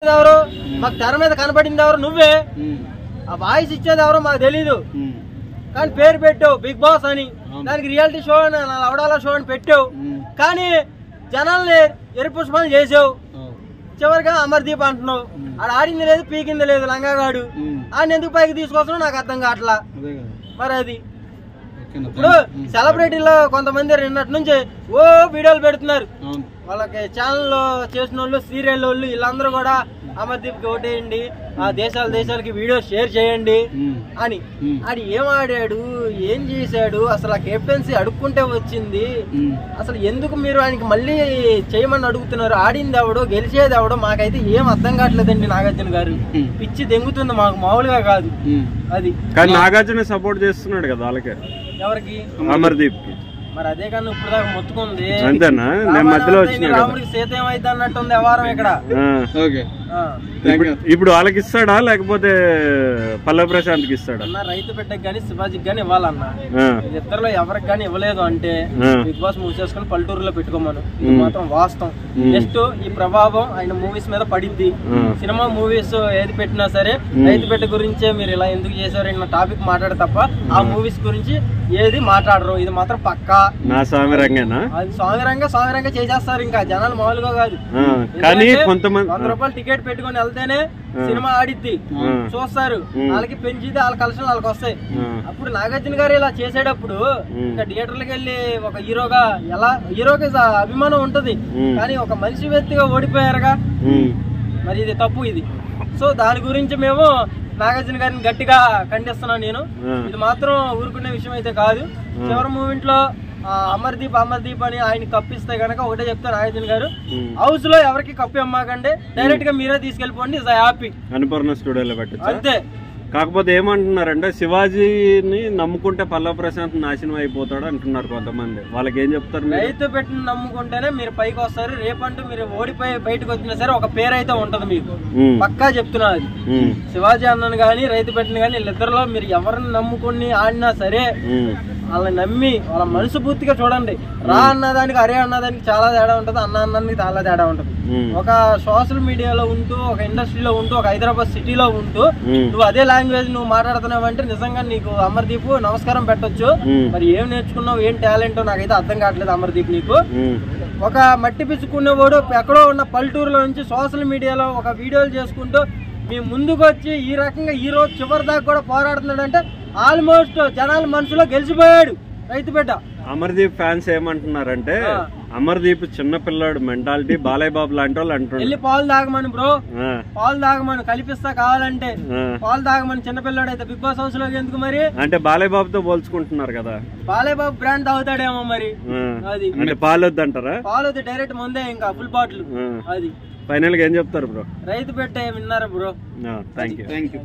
ఎవరు మాకు తెర మీద కనపడింది ఎవరు నువ్వే ఆ వాయిస్ ఇచ్చేది ఎవరో మాకు తెలీదు కానీ పేరు పెట్టావు బిగ్ బాస్ అని దానికి రియాలిటీ షో అని లవడాల షో అని పెట్టావు కానీ జనాల్ని ఎరుపుష్పాలు చేసావు చివరిగా అమర్దీప్ అంటున్నావు ఆడ ఆడింది లేదు పీకింది లేదు లంగాగాడు ఆయన ఎందుకు పైకి తీసుకొస్తున్నావు నాకు అర్థం కావట్లా మరి అది ఇప్పుడు సెలబ్రిటీలో కొంతమంది నిన్నటి నుంచి ఓ వీడియోలు పెడుతున్నారు వాళ్ళకి ఛానల్లో చేసిన వాళ్ళు సీరియల్ వాళ్ళు వీళ్ళందరూ కూడా అమర్దీప్ కి ఓటేయండి ఆ దేశాలకి వీడియో షేర్ చేయండి అని ఆడు ఏం ఆడాడు ఏం చేశాడు అసలు ఆ కెప్టెన్సీ అడుక్కుంటే వచ్చింది అసలు ఎందుకు మీరు ఆయనకి మళ్ళీ చేయమని అడుగుతున్నారు ఆడింది ఎవడో గెలిచేది ఎవడో మాకైతే ఏం అర్థం కావట్లేదండి నాగార్జున గారు పిచ్చి దెంగుతుంది మాకు మామూలుగా కాదు అది కానీ నాగార్జున సపోర్ట్ చేస్తున్నాడు కదా వాళ్ళకి ఎవరికి అమర్దీప్ కి మరి అదే కానీ ఇప్పుడు దాకా మొత్తుకుంది అంతేనా నేను మధ్యలో వచ్చిన రాముడికి సీత ఏమైంది అన్నట్టుంది వ్యవహారం ఇక్కడ ఇప్పుడు వాళ్ళకి ఇస్తాడా లేకపోతే పల్లవి ప్రశాంత్ కి ఇస్తాడా రైతు బిడ్డకి గానీ శివాజీకి గానీ ఇవ్వాలన్నా ఇద్దరులో ఎవరికి గానీ ఇవ్వలేదు అంటే బిగ్ బాస్ మూసేసుకుని పల్లెటూరులో పెట్టుకోమను ఇది మాత్రం వాస్తవం నెక్స్ట్ ఈ ప్రభావం ఆయన మూవీస్ మీద పడిద్ది సినిమా మూవీస్ ఏది పెట్టినా సరే రైతు బిడ్డ గురించే మీరు ఇలా ఎందుకు చేశారు ఇన్న టాపిక్ మాట్లాడే తప్ప ఆ మూవీస్ గురించి ఏది మాట్లాడరు ఇది మాత్రం పక్కా నా సామిరంగేనా అది సామిరంగా చేసేస్తారు ఇంకా జనాలు మామూలుగా కాదు కానీ కొంతమంది 100 రూపాయలు టికెట్ పెట్టుకుని వెళ్తేనే సినిమా ఆడిద్ది చూస్తారు వాళ్ళకి పెంచితే వాళ్ళ కలెక్షన్ వాళ్ళకి వస్తాయి అప్పుడు నాగార్జున గారు ఇలా చేసేటప్పుడు ఇంకా థియేటర్లకు వెళ్ళి ఒక హీరోగా ఎలా హీరోకి అభిమానం ఉంటది కానీ ఒక మనిషి వ్యక్తిగా ఓడిపోయారుగా మరి ఇది తప్పు ఇది సో దాని గురించి మేము నాగార్జున గారిని గట్టిగా ఖండిస్తున్నాను నేను ఇది మాత్రం ఊరుకునే విషయం అయితే కాదు చివరి మూమెంట్లో అమర్దీప్ అని ఆయన కప్పిస్తే గనక ఒకటే చెప్తారు నాగార్జున గారు హౌస్ లో ఎవరికి కప్పి అమ్మాకండి డైరెక్ట్ గా మీరే తీసుకెళ్ళిపోండి హ్యాపీ అన్నపూర్ణ స్టూడియోలో పెట్టచ్చు అంతే కాకపోతే ఏమంటున్నారంటే శివాజీని నమ్ముకుంటే పల్లవి ప్రశాంత్ నాశనం అయిపోతాడు అంటున్నారు కొంతమంది వాళ్ళకి ఏం చెప్తారు రైతు పెట్టిన నమ్ముకుంటేనే మీరు పైకి వస్తారు రేపంటూ మీరు ఓడిపోయి బయటకు వచ్చినా సరే ఒక పేరు అయితే ఉంటది మీకు పక్కా చెప్తున్నా అది శివాజీ అన్నను గాని రైతు పెట్టిన గాని వీళ్ళిద్దరిలో మీరు ఎవరిని నమ్ముకుని ఆడినా సరే వాళ్ళని నమ్మి వాళ్ళ మనసు పూర్తిగా చూడండి రా అన్నదానికి అరే అన్నదానికి చాలా తేడా ఉంటది అన్న అన్నానికి చాలా తేడా ఉంటది ఒక సోషల్ మీడియాలో ఉంటూ ఒక ఇండస్ట్రీలో ఉంటూ ఒక హైదరాబాద్ సిటీలో ఉంటూ నువ్వు అదే లాంగ్వేజ్ నువ్వు మాట్లాడుతున్నావు అంటే నిజంగా నీకు అమర్దీప్ నమస్కారం పెట్టొచ్చు మరి ఏం నేర్చుకున్నావు ఏం టాలెంట్ నాకైతే అర్థం కావట్లేదు అమర్దీప్ నీకు ఒక మట్టి పిచ్చుకునేవాడు ఎక్కడో ఉన్న పల్లెటూరులో నుంచి సోషల్ మీడియాలో ఒక వీడియోలు చేసుకుంటూ మీ ముందుకు వచ్చి ఈ రకంగా ఈ రోజు చివరి దాకా కూడా పోరాడుతున్నాడు అంటే ఆల్మోస్ట్ జనాల మనసులో గెలిచిపోయాడు రైతు బిడ్డ అమర్దీప్ ఫ్యాన్స్ ఏమంటున్నారంటే అమర్దీప్ చిన్న పిల్లాడు మెంటాలిటీ బాలయ్య బాబు లాంటి వాళ్ళు అంటున్నారు వెళ్ళి పాలు తాగమని బ్రో పాలు తాగమని కల్పిస్తా కావాలంటే పాలు తాగమని చిన్న పిల్లాడు అయితే బిగ్ బాస్ హౌస్ లో ఎందుకు మరి అంటే బాలయ్య బాబుతో పోల్చుకుంటున్నారు కదా బాలయ్య బాబు బ్రాండ్ తాగుతాడేమో మరి అది అంటే పాలు వద్దంటారా పాలు వద్దు డైరెక్ట్ ముందే ఇంకా ఫుల్ బాటిల్ అది ఫైనల్ గా ఏం చెప్తారు బ్రో రైతు పెట్టే విన్నారా బ్రో థ్యాంక్ యూ